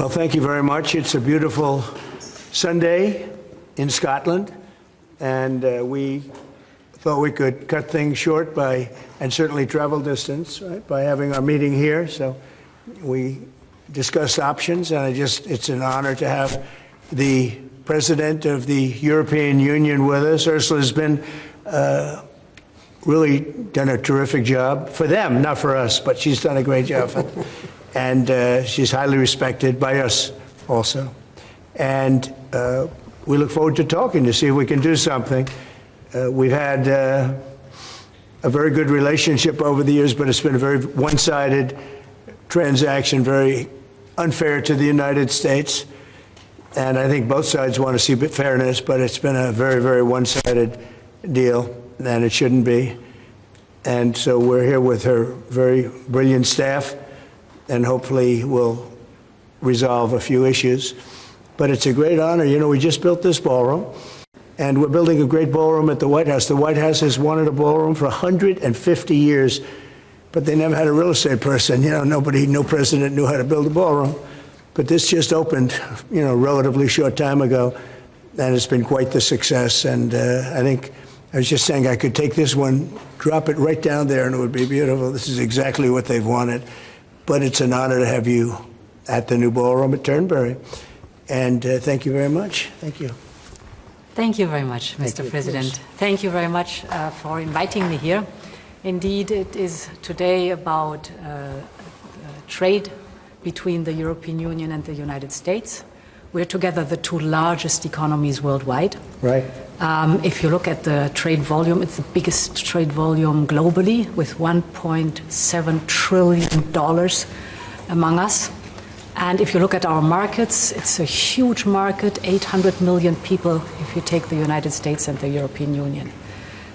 Well, thank you very much. It's a beautiful Sunday in Scotland, and we thought we could cut things short and certainly travel distance, right, by having our meeting here. So we discussed options, and it's an honor to have the President of the European Union with us. Ursula has been really done a terrific job for them, not for us, but she's done a great job for them. And she's highly respected by us also. And we look forward to talking to see if we can do something. We've had a very good relationship over the years, but it's been a very one-sided transaction, very unfair to the United States. And I think both sides want to see fairness, but it's been a very, very one-sided deal, and it shouldn't be. And so we're here with her very brilliant staff, and hopefully we'll resolve a few issues. But it's a great honor. You know, we just built this ballroom, and we're building a great ballroom at the White House. The White House has wanted a ballroom for 150 years, but they never had a real estate person. You know, no president knew how to build a ballroom. But this just opened, you know, relatively short time ago, and it's been quite the success. And I think, I was just saying, I could take this one, drop it right down there, and it would be beautiful. This is exactly what they've wanted. But it's an honor to have you at the new ballroom at Turnberry. And thank you very much. Thank you. Thank you very much, Mr. President. Thank you very much for inviting me here. Indeed, it is today about trade between the European Union and the United States. We're together the two largest economies worldwide. Right. If you look at the trade volume, it's the biggest trade volume globally, with $1.7 trillion among us. And if you look at our markets, it's a huge market, 800 million people if you take the United States and the European Union.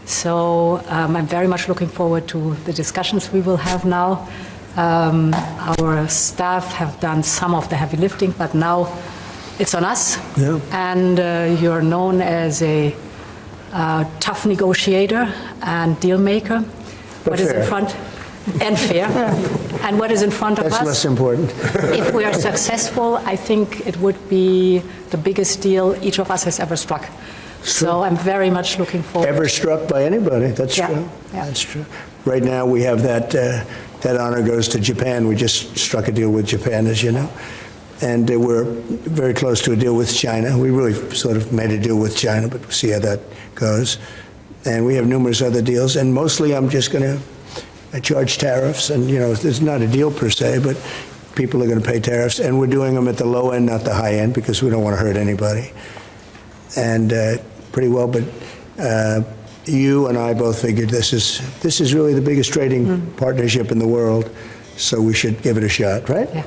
So I'm very much looking forward to the discussions we will have now. Our staff have done some of the heavy lifting, but now it's on us. Yeah. And you're known as a tough negotiator and deal maker. What is in front? And fair. And what is in front of us? That's less important. If we are successful, I think it would be the biggest deal each of us has ever struck. So I'm very much looking forward. Ever struck by anybody? That's true. Yeah. That's true. Right now we have that honor goes to Japan. We just struck a deal with Japan, as you know. And we're very close to a deal with China. We really sort of made a deal with China, but we'll see how that goes. And we have numerous other deals. And mostly I'm just going to charge tariffs. And, you know, there's not a deal per se, but people are going to pay tariffs. And we're doing them at the low end, not the high end, because we don't want to hurt anybody. And pretty well, but you and I both figured this is really the biggest trading partnership in the world, so we should give it a shot, right? Yeah.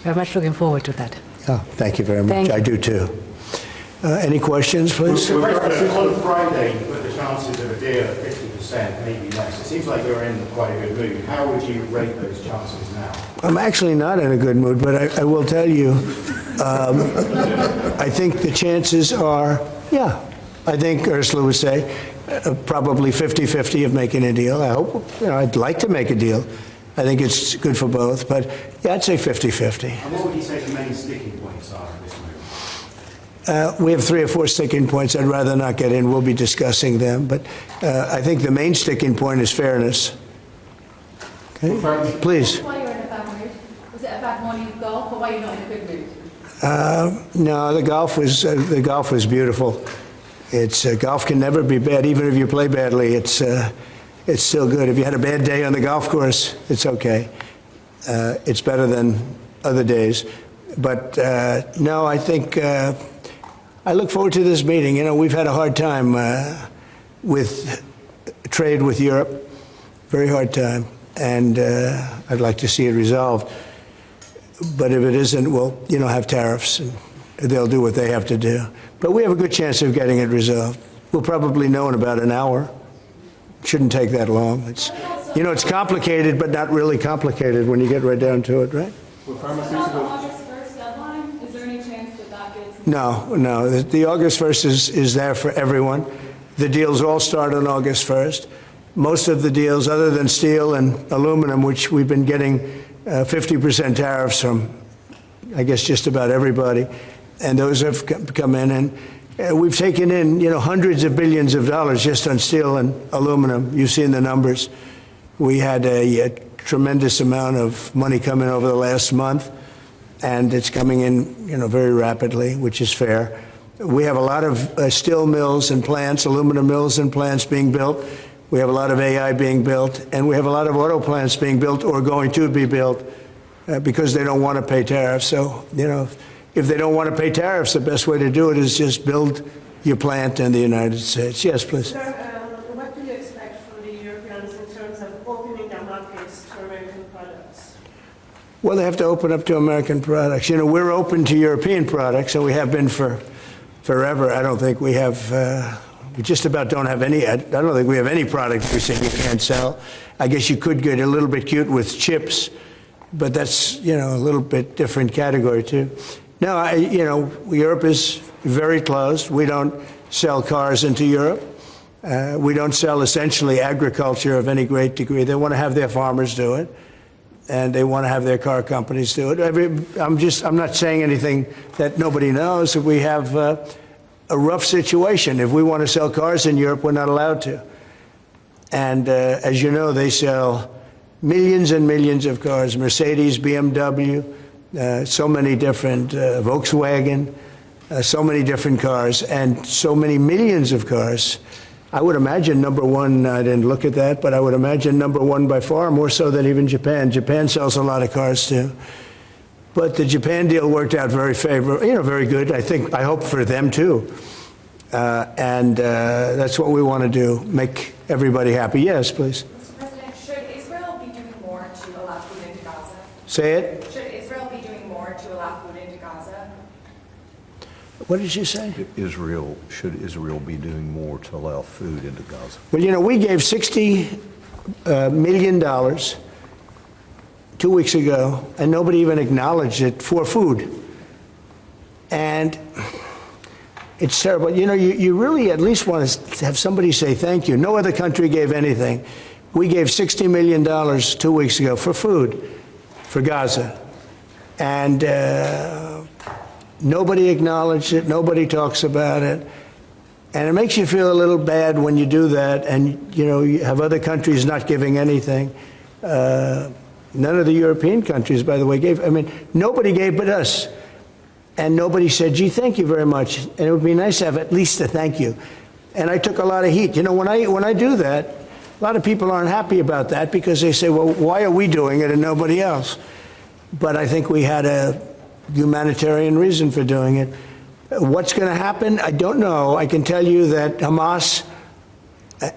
Very much looking forward to that. Oh, thank you very much. I do too. Any questions, please? On Friday, you put the chances of a deal at 50%, maybe less. It seems like you're in quite a good mood. How would you rate those chances now? I'm actually not in a good mood, but I will tell you, I think the chances are, yeah, I think Ursula would say, probably 50-50 of making a deal. I hope, you know, I'd like to make a deal. I think it's good for both, but yeah, I'd say 50-50. And what would you say the main sticking points are at this moment? We have 3 or 4 sticking points. I'd rather not get in. We'll be discussing them, but I think the main sticking point is fairness. Okay, please. Why you're in a bad mood? Was it a bad morning of golf, or why you're not in a good mood? No, the golf was beautiful. Golf can never be bad, even if you play badly. It's still good. If you had a bad day on the golf course, it's okay. It's better than other days. But no, I think I look forward to this meeting. You know, we've had a hard time with trade with Europe, very hard time, and I'd like to see it resolved. But if it isn't, we'll, you know, have tariffs, and they'll do what they have to do. But we have a good chance of getting it resolved. We'll probably know in about an hour. Shouldn't take that long. It's, you know, it's complicated, but not really complicated when you get right down to it, right? Well, August 1st deadline, is there any chance that that gets... No. The August 1st is there for everyone. The deals all start on August 1st. Most of the deals, other than steel and aluminum, which we've been getting 50% tariffs from I guess just about everybody, and those have come in, and we've taken in, hundreds of billions of dollars just on steel and aluminum. You've seen the numbers. We had a tremendous amount of money coming over the last month, and it's coming in, very rapidly, which is fair. We have a lot of steel mills and plants, aluminum mills and plants being built. We have a lot of AI being built, and we have a lot of auto plants being built or going to be built because they don't want to pay tariffs. So, if they don't want to pay tariffs, the best way to do it is just build your plant in the United States. Yes, please. Sir, what do you expect from the Europeans in terms of opening their markets to American products? Well, they have to open up to American products. We're open to European products, and we have been for forever. I don't think we have, we just about don't have any, I don't think we have any product we say you can't sell. I guess you could get a little bit cute with chips, but that's, a little bit different category too. No, Europe is very closed. We don't sell cars into Europe. We don't sell essentially agriculture of any great degree. They want to have their farmers do it, and they want to have their car companies do it. I'm not saying anything that nobody knows. We have a rough situation. If we want to sell cars in Europe, we're not allowed to. And as you know, they sell millions and millions of cars, Mercedes, BMW, so many different, Volkswagen, so many different cars, and so many millions of cars. I would imagine number one, I didn't look at that, but I would imagine number one by far, more so than even Japan. Japan sells a lot of cars too. But the Japan deal worked out very favorable, very good, I hope for them too. And that's what we want to do, make everybody happy. Yes, please. Mr. President, should Israel be doing more to allow food into Gaza? Say it. Should Israel be doing more to allow food into Gaza? What did you say? Should Israel be doing more to allow food into Gaza? Well, we gave $60 million 2 weeks ago, and nobody even acknowledged it for food. And it's terrible. You really at least want to have somebody say thank you. No other country gave anything. We gave $60 million 2 weeks ago for food for Gaza. And nobody acknowledged it. Nobody talks about it. And it makes you feel a little bad when you do that, and you have other countries not giving anything. None of the European countries, by the way, gave. Nobody gave but us. And nobody said, gee, thank you very much. And it would be nice to have at least a thank you. And I took a lot of heat. When I do that, a lot of people aren't happy about that because they say, well, why are we doing it and nobody else? But I think we had a humanitarian reason for doing it. What's going to happen? I don't know. I can tell you that Hamas,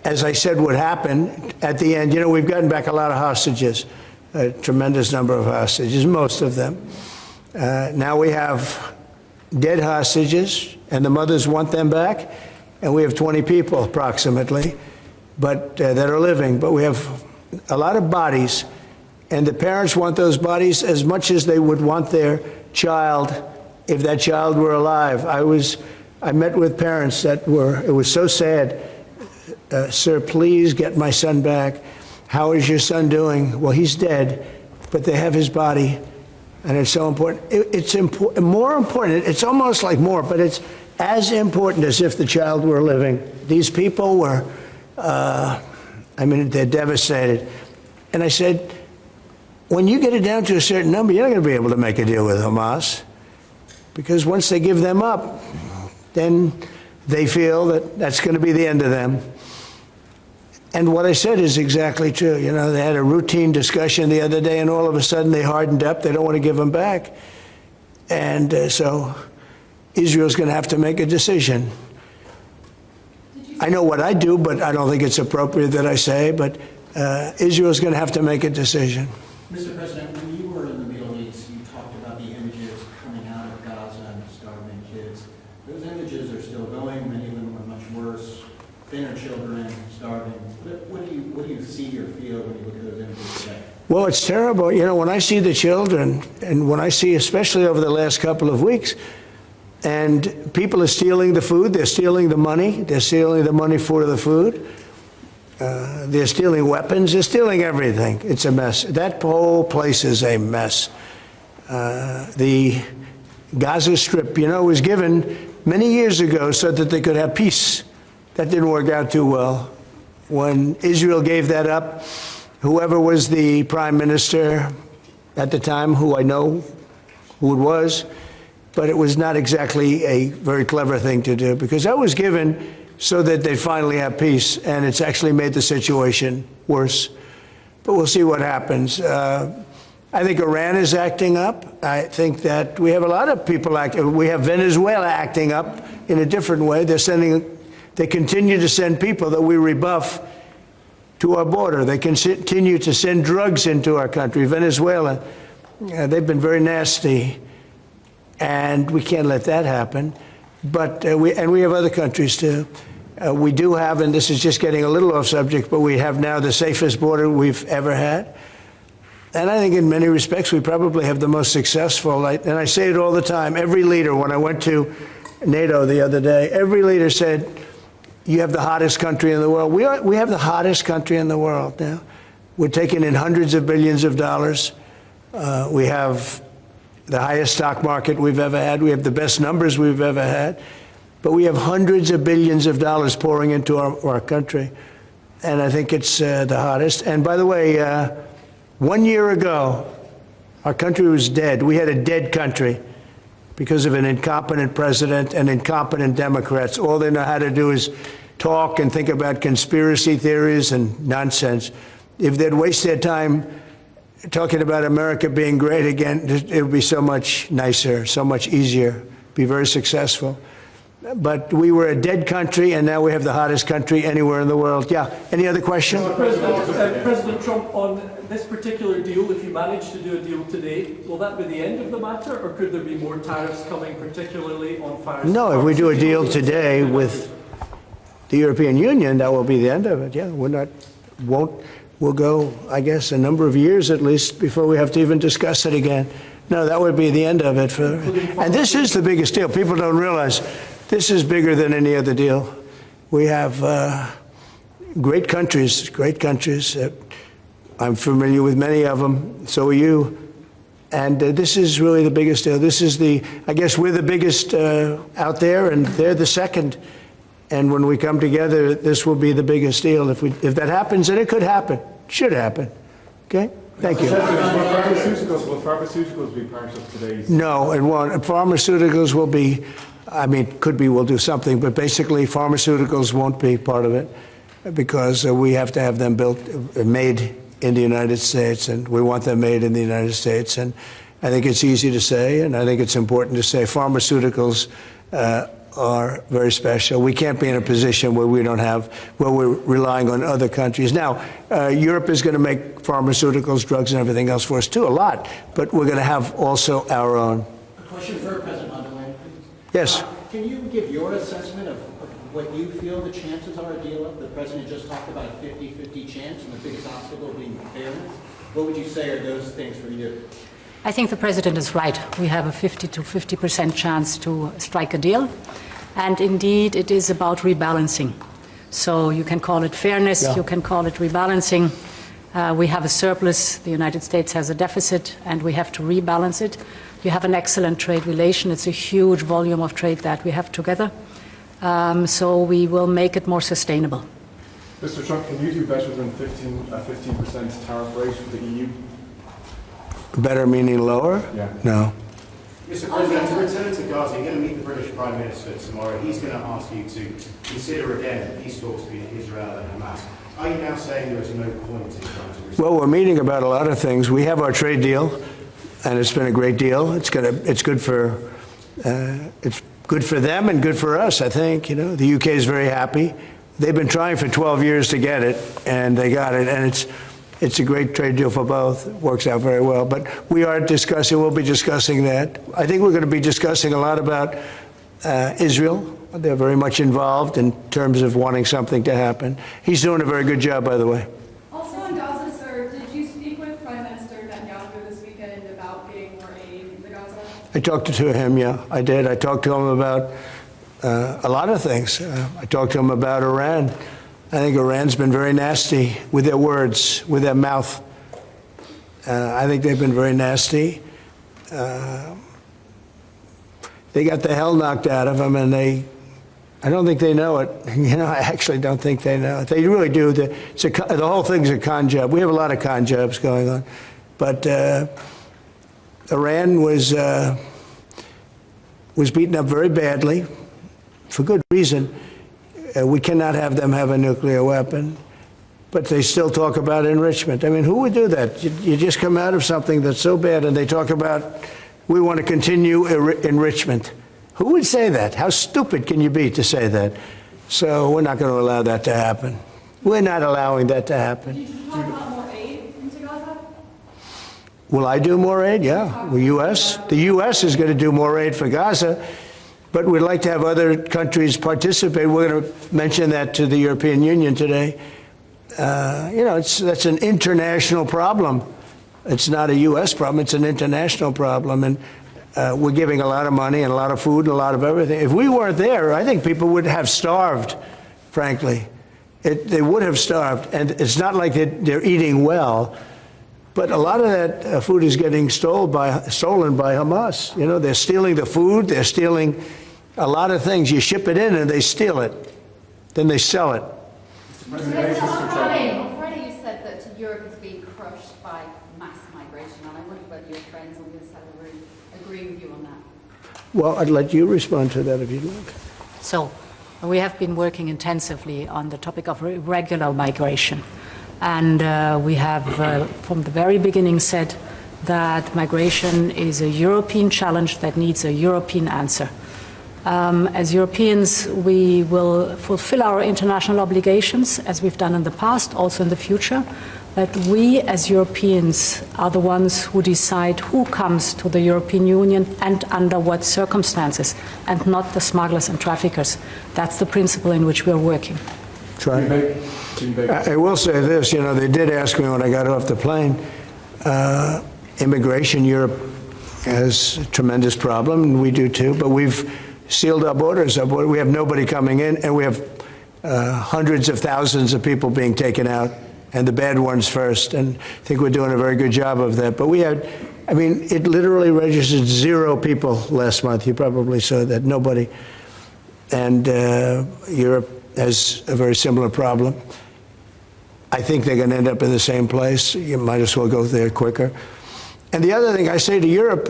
as I said would happen, at the end, we've gotten back a lot of hostages, a tremendous number of hostages, most of them. Now we have dead hostages, and the mothers want them back, and we have 20 people approximately, but that are living. But we have a lot of bodies, and the parents want those bodies as much as they would want their child if that child were alive. I met with parents it was so sad. Sir, please get my son back. How is your son doing? Well, he's dead, but they have his body. And it's so important. It's more important. It's almost like more, but it's as important as if the child were living. These people were, they're devastated. And I said, when you get it down to a certain number, you're not going to be able to make a deal with Hamas. Because once they give them up, then they feel that that's going to be the end of them. And what I said is exactly true. They had a routine discussion the other day, and all of a sudden they hardened up. They don't want to give them back. And so Israel's going to have to make a decision. I know what I do, but I don't think it's appropriate that I say, but Israel's going to have to make a decision. Mr. President, when you were in the Middle East, you talked about the images coming out of Gaza and starving kids. Those images are still going. Many of them are much worse. Thinner children, starving. What do you see or feel when you look at those images today? Well, it's terrible. When I see the children, and when I see, especially over the last couple of weeks, and people are stealing the food, they're stealing the money, for the food, they're stealing weapons, they're stealing everything. It's a mess. That whole place is a mess. The Gaza Strip, was given many years ago so that they could have peace. That didn't work out too well. When Israel gave that up, whoever was the prime minister at the time, who I know who it was, but it was not exactly a very clever thing to do, because that was given so that they finally have peace, and it's actually made the situation worse. But we'll see what happens. I think Iran is acting up. I think that we have a lot of people acting. We have Venezuela acting up in a different way. They continue to send people that we rebuff to our border. They continue to send drugs into our country. Venezuela, they've been very nasty, and we can't let that happen. But we have other countries too. We do have, and this is just getting a little off subject, but we have now the safest border we've ever had. And I think in many respects we probably have the most successful, and I say it all the time, every leader, when I went to NATO the other day, every leader said, you have the hottest country in the world. We have the hottest country in the world now. We're taking in hundreds of billions of dollars. We have the highest stock market we've ever had. We have the best numbers we've ever had. But we have hundreds of billions of dollars pouring into our country. And I think it's the hottest. And by the way, 1 year ago, our country was dead. We had a dead country because of an incompetent president and incompetent Democrats. All they know how to do is talk and think about conspiracy theories and nonsense. If they'd waste their time talking about America being great again, it would be so much nicer, so much easier, be very successful. But we were a dead country, and now we have the hottest country anywhere in the world. Yeah, any other question? President Trump, on this particular deal, if you manage to do a deal today, will that be the end of the matter, or could there be more tariffs coming, particularly on fire? No, if we do a deal today with the European Union, that will be the end of it. Yeah, we'll go, I guess, a number of years at least before we have to even discuss it again. No, that would be the end of it. And this is the biggest deal. People don't realize this is bigger than any other deal. We have great countries. I'm familiar with many of them. So are you. And this is really the biggest deal. This is I guess we're the biggest out there, and they're the second. And when we come together, this will be the biggest deal. If that happens, and it could happen, should happen. Okay? Thank you. Will pharmaceuticals be part of today's? No, it won't. Pharmaceuticals will be, could be, we'll do something, but basically pharmaceuticals won't be part of it because we have to have them made in the United States, and we want them made in the United States. And I think it's easy to say, and I think it's important to say pharmaceuticals are very special. We can't be in a position where we're relying on other countries. Now, Europe is going to make pharmaceuticals, drugs, and everything else for us too, a lot, but we're going to have also our own. A question for President MAGNONEWS, please. Yes. Can you give your assessment of what you feel the chances are of deal of? The President just talked about a 50-50 chance, and the biggest obstacle being fairness. What would you say are those things for you? I think the President is right. We have a 50 to 50% chance to strike a deal. And indeed, it is about rebalancing. So you can call it fairness, You can call it rebalancing. We have a surplus, the United States has a deficit, and we have to rebalance it. You have an excellent trade relation. It's a huge volume of trade that we have together. So we will make it more sustainable. Mr. Trump, can you do better than 15% tariff rate for the EU? Better meaning lower? Yeah. No. Mr. President, to return to Gaza, you're going to meet the British Prime Minister tomorrow. He's going to ask you to consider again peace talks between Israel and Hamas. Are you now saying there is no point in trying to resolve? Well, we're meeting about a lot of things. We have our trade deal, and it's been a great deal. It's good for them and good for us, I think. The UK is very happy. They've been trying for 12 years to get it, and they got it, and it's a great trade deal for both. It works out very well. But we'll be discussing that. I think we're going to be discussing a lot about Israel. They're very much involved in terms of wanting something to happen. He's doing a very good job, by the way. Also on Gaza, sir, did you speak with Prime Minister Netanyahu this weekend about getting more aid to Gaza? I talked to him, yeah, I did. I talked to him about a lot of things. I talked to him about Iran. I think Iran's been very nasty with their words, with their mouth. I think they've been very nasty. they got the hell knocked out of them, and I don't think they know it. You know, I actually don't think they know it. They really do. The whole thing's a con job. We have a lot of con jobs going on. But Iran was beaten up very badly, for good reason. We cannot have them have a nuclear weapon. But they still talk about enrichment. I mean, who would do that? You just come out of something that's so bad, and they talk about, we want to continue enrichment. Who would say that? How stupid can you be to say that? So we're not going to allow that to happen. We're not allowing that to happen. Did you talk about more aid into Gaza? Will I do more aid? Yeah. The U.S. is going to do more aid for Gaza, but we'd like to have other countries participate. We're going to mention that to the European Union today. You know, that's an international problem. It's not a U.S. problem. It's an international problem. And we're giving a lot of money and a lot of food and a lot of everything. If we weren't there, I think people would have starved, frankly. They would have starved. And it's not like they're eating well. But a lot of that food is getting stolen by Hamas. You know, they're stealing the food. They're stealing a lot of things. You ship it in and they steal it. Then they sell it. On Friday you said that Europe is being crushed by mass migration, and I wonder whether your friends on this side of the room agree with you on that. Well, I'd let you respond to that if you'd like. So we have been working intensively on the topic of irregular migration. And we have, from the very beginning, said that migration is a European challenge that needs a European answer. As Europeans, we will fulfill our international obligations, as we've done in the past, also in the future. But we, as Europeans, are the ones who decide who comes to the European Union and under what circumstances, and not the smugglers and traffickers. That's the principle in which we're working. I will say this, you know, they did ask me when I got off the plane, immigration, Europe has a tremendous problem, and we do too, but we've sealed our borders. We have nobody coming in, and we have hundreds of thousands of people being taken out, and the bad ones first, and I think we're doing a very good job of that. But we had, I mean, it literally registered 0 people last month. You probably saw that, nobody. And Europe has a very similar problem. I think they're going to end up in the same place. You might as well go there quicker. And the other thing I say to Europe,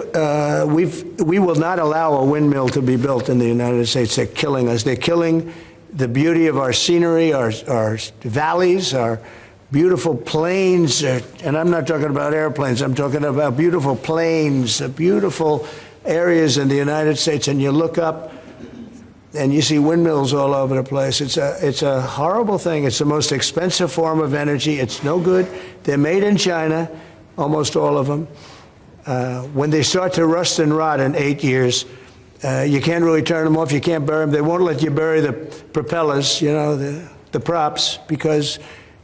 we will not allow a windmill to be built in the United States. They're killing us. They're killing the beauty of our scenery, our valleys, our beautiful plains. And I'm not talking about airplanes. I'm talking about beautiful plains, beautiful areas in the United States. And you look up, and you see windmills all over the place. It's a horrible thing. It's the most expensive form of energy. It's no good. They're made in China, almost all of them. When they start to rust and rot in 8 years, you can't really turn them off. You can't bury them. They won't let you bury the propellers, you know, the props, because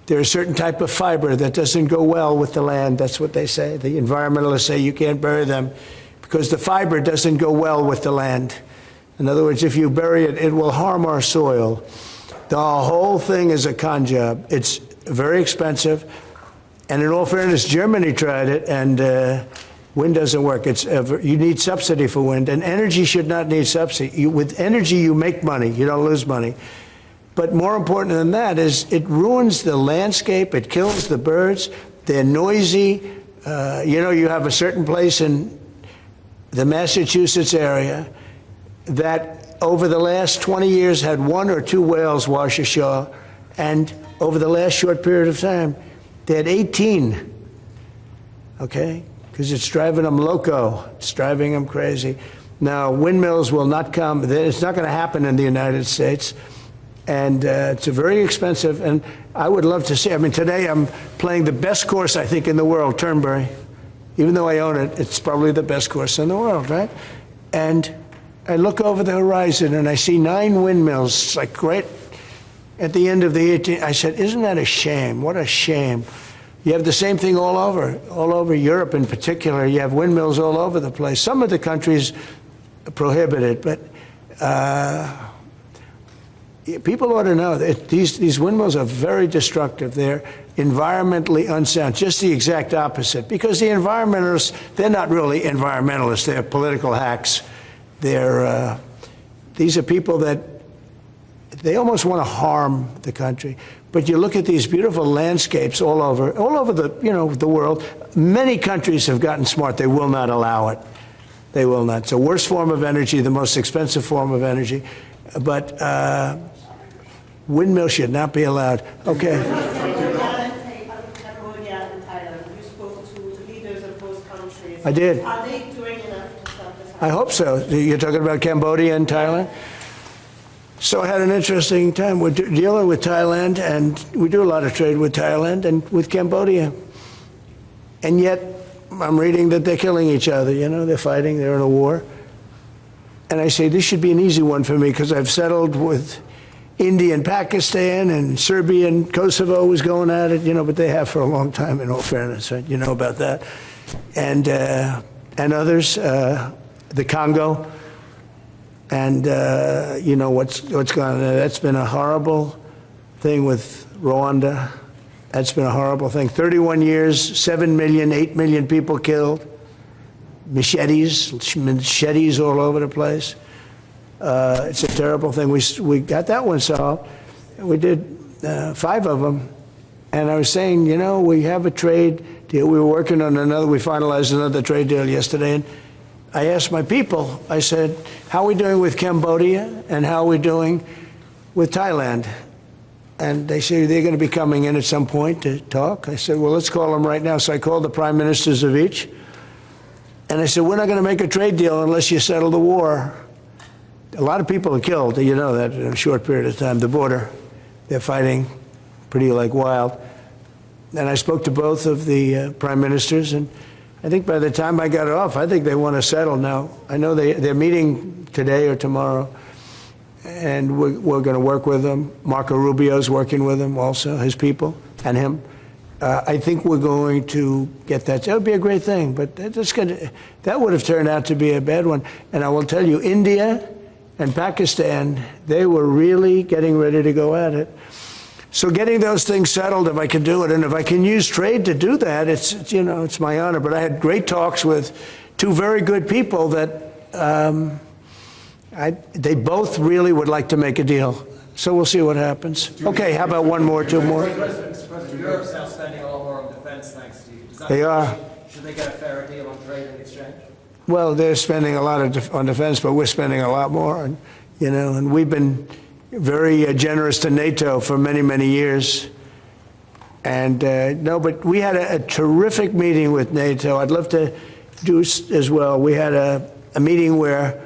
they're a certain type of fiber that doesn't go well with the land. That's what they say. The environmentalists say you can't bury them because the fiber doesn't go well with the land. In other words, if you bury it, it will harm our soil. The whole thing is a con job. It's very expensive. And in all fairness, Germany tried it, and wind doesn't work. You need subsidy for wind, and energy should not need subsidy. With energy, you make money. You don't lose money. But more important than that is it ruins the landscape. It kills the birds. They're noisy. You know, you have a certain place in the Massachusetts area that over the last 20 years had 1 or 2 whales wash ashore, and over the last short period of time, they had 18, okay? Because it's driving them loco. It's driving them crazy. Now, windmills will not come. It's not going to happen in the United States, and it's very expensive, and I would love to see. I mean, today I'm playing the best course, I think, in the world, Turnberry. Even though I own it, it's probably the best course in the world, right? And I look over the horizon and I see 9 windmills. It's like right at the end of the 18th. I said, isn't that a shame? What a shame. You have the same thing all over Europe in particular. You have windmills all over the place. Some of the countries prohibit it, but people ought to know that these windmills are very destructive. They're environmentally unsound, just the exact opposite. Because the environmentalists, they're not really environmentalists, they're political hacks. These are people that, they almost want to harm the country. But you look at these beautiful landscapes all over the world. Many countries have gotten smart. They will not allow it. They will not. It's the worst form of energy, the most expensive form of energy. But windmills should not be allowed. Okay. I did. Are they doing enough to stop this? I hope so. You're talking about Cambodia and Thailand? So I had an interesting time. We're dealing with Thailand, and we do a lot of trade with Thailand and with Cambodia. And yet, I'm reading that they're killing each other, they're fighting, they're in a war. And I say, this should be an easy one for me, because I've settled with India and Pakistan, and Serbia and Kosovo was going at it, but they have for a long time, in all fairness, right? You know about that. And others, the Congo. And what's gone on there. That's been a horrible thing with Rwanda. That's been a horrible thing. 31 years, 7 million, 8 million people killed. Machetes all over the place. It's a terrible thing. We got that one solved. We did 5 of them. And I was saying, we have a trade deal. We were working on another. We finalized another trade deal yesterday. And I asked my people, I said, how are we doing with Cambodia and how are we doing with Thailand? And they say they're going to be coming in at some point to talk. I said, well, let's call them right now. So I called the prime ministers of each. And I said, we're not going to make a trade deal unless you settle the war. A lot of people are killed, that in a short period of time. The border, they're fighting pretty like wild. And I spoke to both of the prime ministers, and I think by the time I got off, I think they want to settle now. I know they're meeting today or tomorrow, and we're going to work with them. Marco Rubio's working with them also, his people, and him. I think we're going to get that. That would be a great thing, but that would have turned out to be a bad one. And I will tell you, India and Pakistan, they were really getting ready to go at it. So getting those things settled, if I can do it, and if I can use trade to do that, it's my honor. But I had great talks with 2 very good people that they both really would like to make a deal. So we'll see what happens. Okay, how about 1 more, 2 more? Mr. President, Europe's now spending a lot more on defense, thanks to you. They are. Should they get a fairer deal on trade and exchange? Well, they're spending a lot on defense, but we're spending a lot more, and we've been very generous to NATO for many, many years. And no, but we had a terrific meeting with NATO. I'd love to do as well. We had a meeting where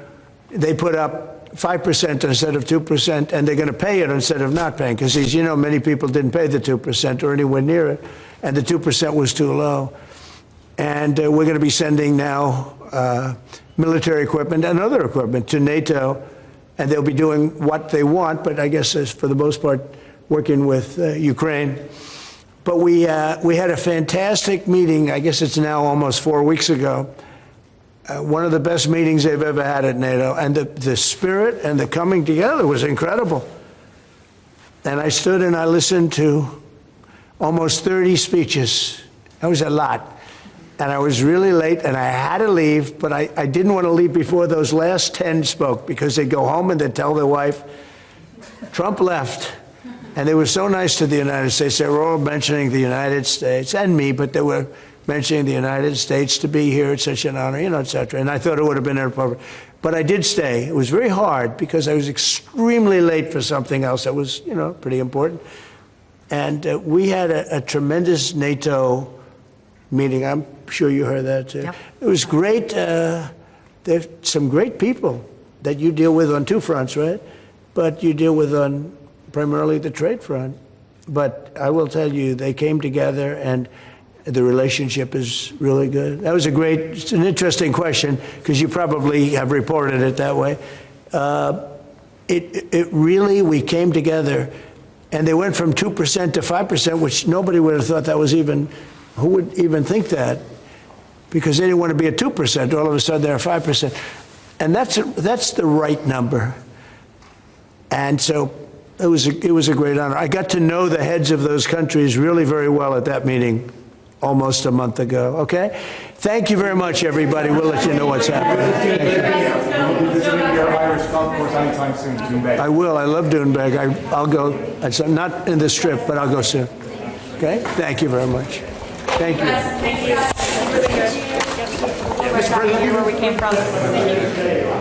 they put up 5% instead of 2%, and they're going to pay it instead of not paying, because as you know, many people didn't pay the 2% or anywhere near it, and the 2% was too low. And we're going to be sending now military equipment and other equipment to NATO, and they'll be doing what they want, but I guess for the most part, working with Ukraine. But we had a fantastic meeting. I guess it's now almost 4 weeks ago. One of the best meetings they've ever had at NATO, and the spirit and the coming together was incredible. And I stood and I listened to almost 30 speeches. That was a lot. And I was really late, and I had to leave, but I didn't want to leave before those last 10 spoke, because they'd go home and they'd tell their wife, Trump left. And they were so nice to the United States. They were all mentioning the United States, and me, but they were mentioning the United States to be here. It's such an honor, et cetera. And I thought it would have been inappropriate. But I did stay. It was very hard, because I was extremely late for something else that was, pretty important. And we had a tremendous NATO meeting. I'm sure you heard that too. Yep. It was great. There's some great people that you deal with on 2 fronts, right? But you deal with on primarily the trade front. But I will tell you, they came together, and the relationship is really good. That was it's an interesting question, because you probably have reported it that way. It really, we came together, and they went from 2% to 5%, which nobody would have thought that was even. Who would even think that? Because they didn't want to be at 2%. All of a sudden, they're 5%. And that's the right number. And so it was a great honor. I got to know the heads of those countries really very well at that meeting almost a month ago, okay? Thank you very much, everybody. We'll let you know what's happening. Thank you. Will you be visiting your Irish golf course anytime soon, Doonbeg? I will. I love Doonbeg. I'll go. It's not in this trip, but I'll go soon. Okay? Thank you very much. Thank you. Thank you. Mr. President, where we came from. Thank you.